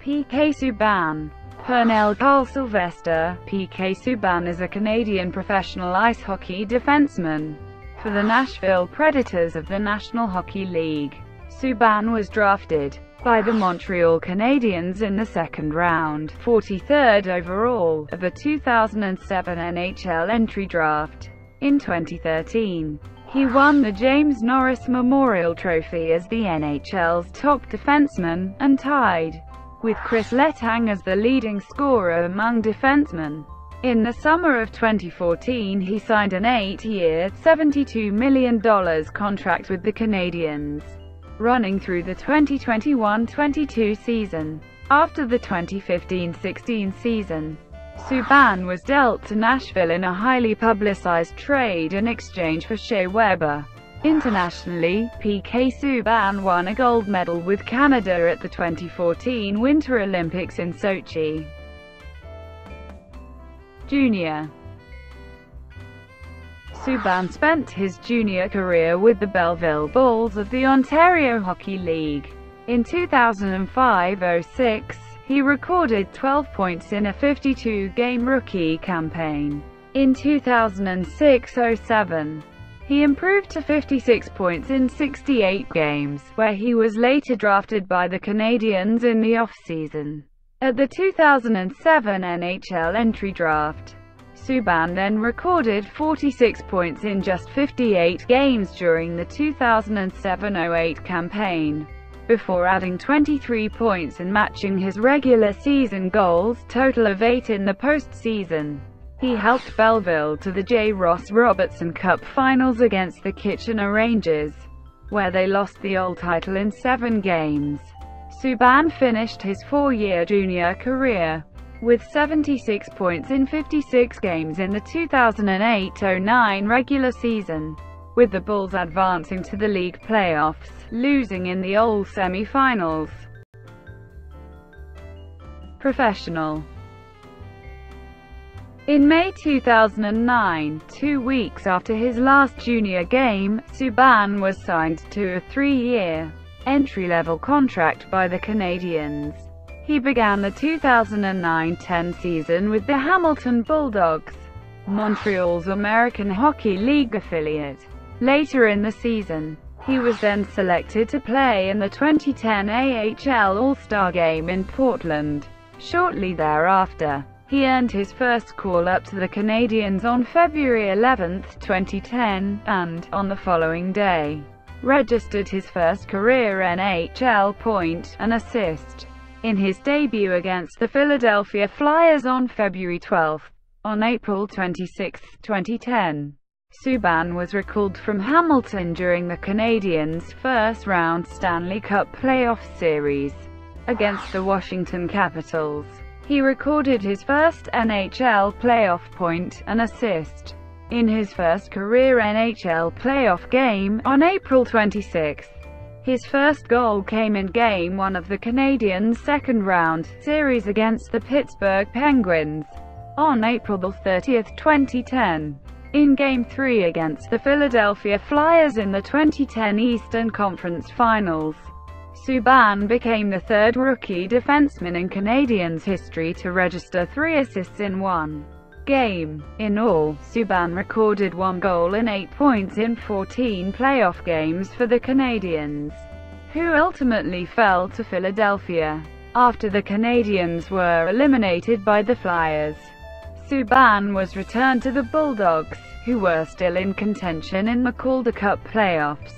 PK Subban. Pernell-Karl Sylvester. PK Subban is a Canadian professional ice hockey defenseman for the Nashville Predators of the National Hockey League. Subban was drafted by the Montreal Canadiens in the second round, 43rd overall, of the 2007 NHL Entry Draft. In 2013, he won the James Norris Memorial Trophy as the NHL's top defenseman, and tied with Kris Letang as the leading scorer among defencemen. In the summer of 2014 he signed an 8-year, $72 million contract with the Canadiens, running through the 2021-22 season. After the 2015-16 season, Subban was dealt to Nashville in a highly publicized trade in exchange for Shea Weber. Internationally, PK Subban won a gold medal with Canada at the 2014 Winter Olympics in Sochi. Junior. Subban spent his junior career with the Belleville Bulls of the Ontario Hockey League. In 2005-06, he recorded 12 points in a 52-game rookie campaign. In 2006-07, he improved to 56 points in 68 games, where he was later drafted by the Canadiens in the off-season. At the 2007 NHL Entry Draft, Subban then recorded 46 points in just 58 games during the 2007-08 campaign, before adding 23 points and matching his regular season goals total of 8 in the postseason. He helped Belleville to the J. Ross Robertson Cup Finals against the Kitchener Rangers, where they lost the old title in 7 games. Subban finished his 4-year junior career with 76 points in 56 games in the 2008-09 regular season, with the Bulls advancing to the league playoffs, losing in the OL semi-finals. Professional. In May 2009, 2 weeks after his last junior game, Subban was signed to a 3-year, entry-level contract by the Canadiens. He began the 2009-10 season with the Hamilton Bulldogs, Montreal's American Hockey League affiliate. Later in the season, he was then selected to play in the 2010 AHL All-Star Game in Portland. Shortly thereafter, he earned his first call-up to the Canadiens on February 11, 2010, and, on the following day, registered his first career NHL point and assist in his debut against the Philadelphia Flyers on February 12. On April 26, 2010, Subban was recalled from Hamilton during the Canadiens' first-round Stanley Cup playoff series against the Washington Capitals. He recorded his first NHL playoff point and assist in his first career NHL playoff game on April 26. His first goal came in Game 1 of the Canadiens' second-round series against the Pittsburgh Penguins on April 30, 2010. In Game 3 against the Philadelphia Flyers in the 2010 Eastern Conference Finals, Subban became the third rookie defenseman in Canadiens history to register 3 assists in 1 game. In all, Subban recorded 1 goal and 8 points in 14 playoff games for the Canadiens, who ultimately fell to Philadelphia after the Canadiens were eliminated by the Flyers. Subban was returned to the Bulldogs, who were still in contention in the Calder Cup playoffs.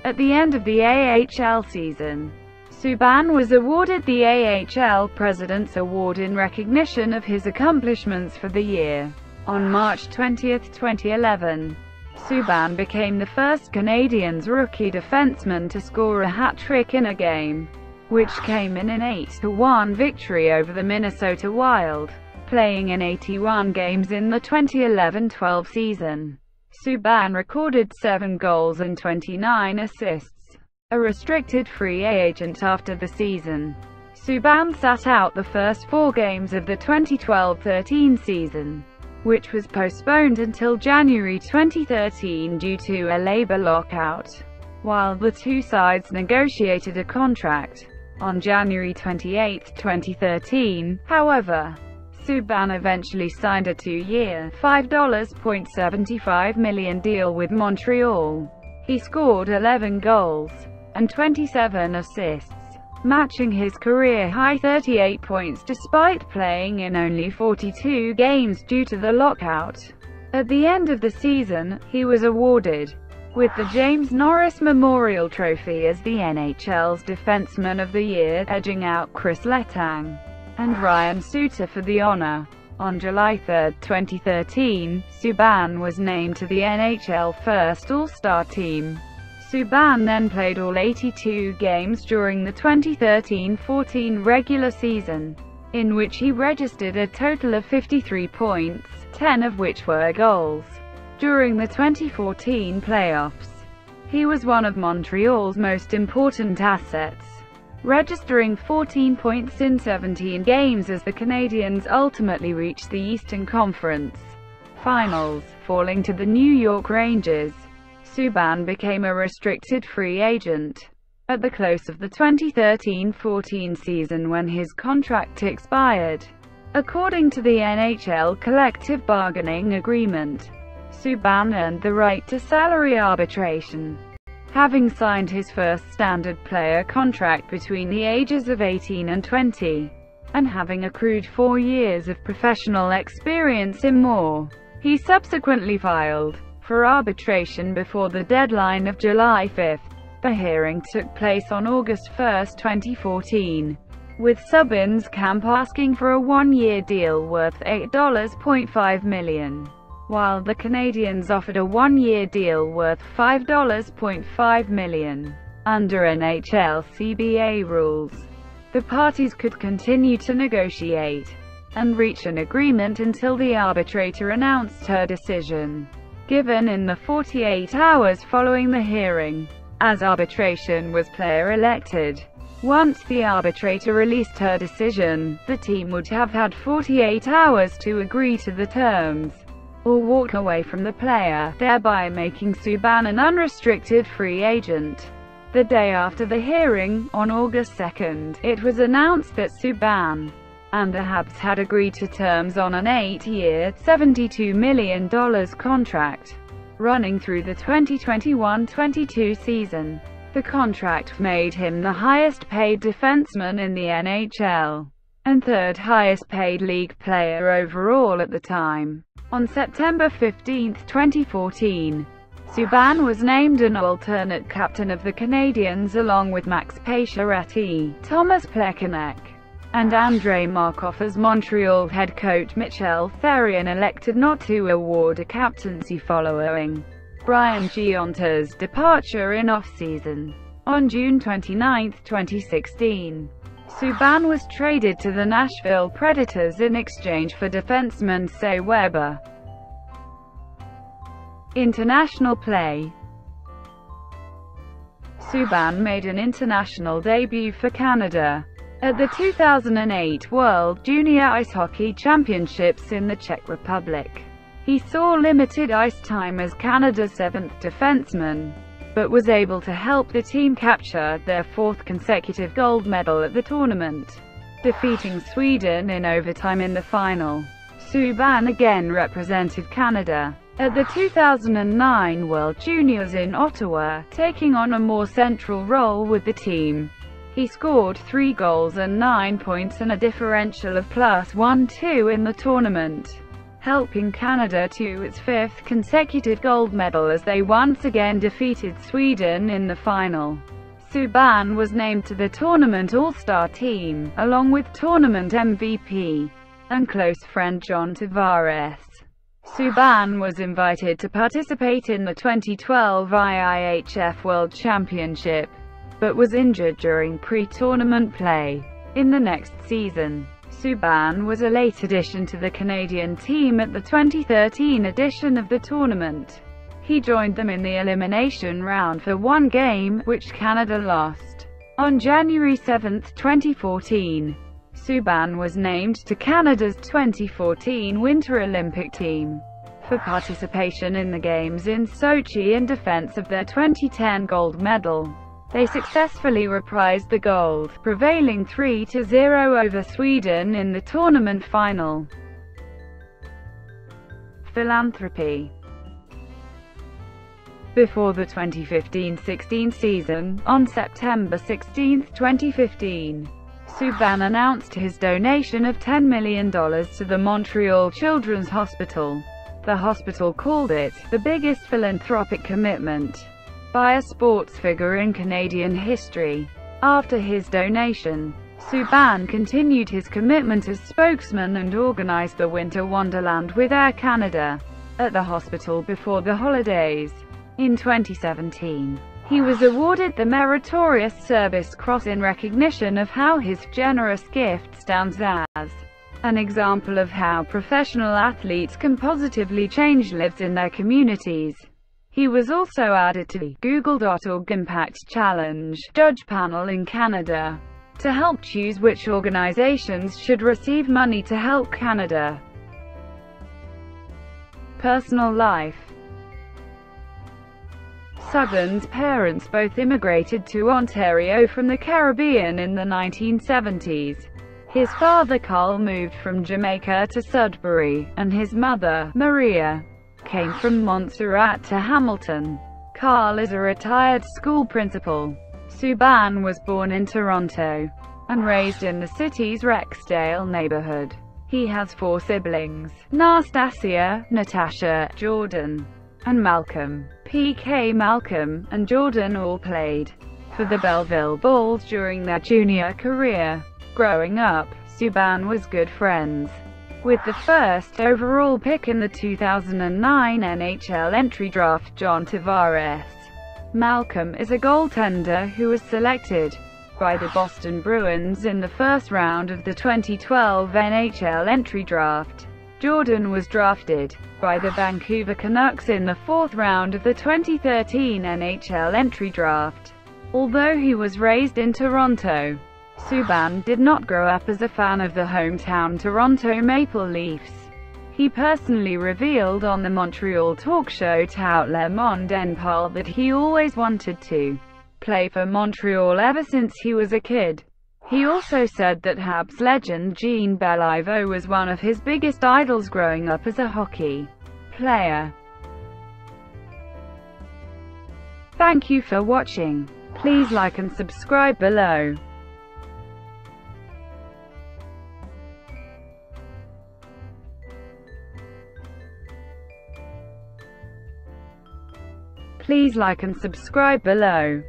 At the end of the AHL season, Subban was awarded the AHL President's Award in recognition of his accomplishments for the year. On March 20, 2011, Subban became the first Canadiens rookie defenseman to score a hat-trick in a game, which came in an 8-1 victory over the Minnesota Wild. Playing in 81 games in the 2011-12 season, Subban recorded 7 goals and 29 assists. A restricted free agent after the season, Subban sat out the first 4 games of the 2012-13 season, which was postponed until January 2013 due to a labor lockout. While the two sides negotiated a contract, On January 28, 2013, however, Subban eventually signed a 2-year, $5.75 million deal with Montreal. He scored 11 goals and 27 assists, matching his career-high 38 points despite playing in only 42 games due to the lockout. At the end of the season, he was awarded with the James Norris Memorial Trophy as the NHL's Defenceman of the Year, edging out Kris Letang and Ryan Suter for the honor. On July 3, 2013, Subban was named to the NHL First All-Star Team. Subban then played all 82 games during the 2013-14 regular season, in which he registered a total of 53 points, 10 of which were goals. During the 2014 playoffs, he was one of Montreal's most important assets, registering 14 points in 17 games as the Canadiens ultimately reached the Eastern Conference Finals, falling to the New York Rangers. Subban became a restricted free agent at the close of the 2013-14 season when his contract expired. According to the NHL collective bargaining agreement, Subban earned the right to salary arbitration, having signed his first standard player contract between the ages of 18 and 20, and having accrued 4 years of professional experience in more. He subsequently filed for arbitration before the deadline of July 5. The hearing took place on August 1, 2014, with Subban's camp asking for a 1-year deal worth $8.5 million, while the Canadiens offered a 1-year deal worth $5.5 million. Under NHL CBA rules, the parties could continue to negotiate and reach an agreement until the arbitrator announced her decision, given in the 48 hours following the hearing. As arbitration was player-elected, once the arbitrator released her decision, the team would have had 48 hours to agree to the terms or walk away from the player, thereby making Subban an unrestricted free agent. The day after the hearing, on August 2, it was announced that Subban and the Habs had agreed to terms on an 8-year, $72 million contract, running through the 2021-22 season. The contract made him the highest-paid defenseman in the NHL, and third highest-paid league player overall at the time. On September 15, 2014, Subban was named an alternate captain of the Canadiens along with Max Pacioretty, Thomas Plekanec, and Andrei Markov, as Montreal head coach Michel Therrien elected not to award a captaincy following Brian Gionta's departure in off-season. On June 29, 2016, Subban was traded to the Nashville Predators in exchange for defenceman Shea Weber. International play. Subban made an international debut for Canada at the 2008 World Junior Ice Hockey Championships in the Czech Republic. He saw limited ice time as Canada's 7th defenseman, but was able to help the team capture their 4th consecutive gold medal at the tournament, defeating Sweden in overtime in the final. Subban again represented Canada at the 2009 World Juniors in Ottawa, taking on a more central role with the team. He scored 3 goals and 9 points and a differential of +1-2 in the tournament, helping Canada to its 5th consecutive gold medal as they once again defeated Sweden in the final. Subban was named to the tournament All-Star team, along with tournament MVP and close friend John Tavares. Subban was invited to participate in the 2012 IIHF World Championship, but was injured during pre-tournament play. In the next season, Subban was a late addition to the Canadian team at the 2013 edition of the tournament. He joined them in the elimination round for one game, which Canada lost. On January 7, 2014, Subban was named to Canada's 2014 Winter Olympic team for participation in the Games in Sochi in defense of their 2010 gold medal. They successfully reprised the gold, prevailing 3-0 over Sweden in the tournament final. Philanthropy. Before the 2015-16 season, on September 16, 2015, Subban announced his donation of $10 million to the Montreal Children's Hospital. The hospital called it the biggest philanthropic commitment by a sports figure in Canadian history. After his donation, Subban continued his commitment as spokesman and organized the Winter Wonderland with Air Canada at the hospital before the holidays. In 2017, he was awarded the Meritorious Service Cross in recognition of how his generous gift stands as an example of how professional athletes can positively change lives in their communities. He was also added to the Google.org Impact Challenge judge panel in Canada to help choose which organizations should receive money to help Canada. Personal life. Subban's parents both immigrated to Ontario from the Caribbean in the 1970s. His father Carl moved from Jamaica to Sudbury, and his mother, Maria, came from Montserrat to Hamilton. Carl is a retired school principal. Subban was born in Toronto and raised in the city's Rexdale neighborhood. He has 4 siblings: Nastasia, Natasha, Jordan, and Malcolm. PK Malcolm and Jordan all played for the Belleville Bulls during their junior career. Growing up, Subban was good friends with the first overall pick in the 2009 NHL Entry Draft, John Tavares. Malcolm is a goaltender who was selected by the Boston Bruins in the first round of the 2012 NHL Entry Draft. Jordan was drafted by the Vancouver Canucks in the 4th round of the 2013 NHL Entry Draft. Although he was raised in Toronto, Subban did not grow up as a fan of the hometown Toronto Maple Leafs. He personally revealed on the Montreal talk show Tout le monde en parle that he always wanted to play for Montreal ever since he was a kid. He also said that Habs legend Jean Beliveau was one of his biggest idols growing up as a hockey player. Thank you for watching. Please like and subscribe below. Please like and subscribe below.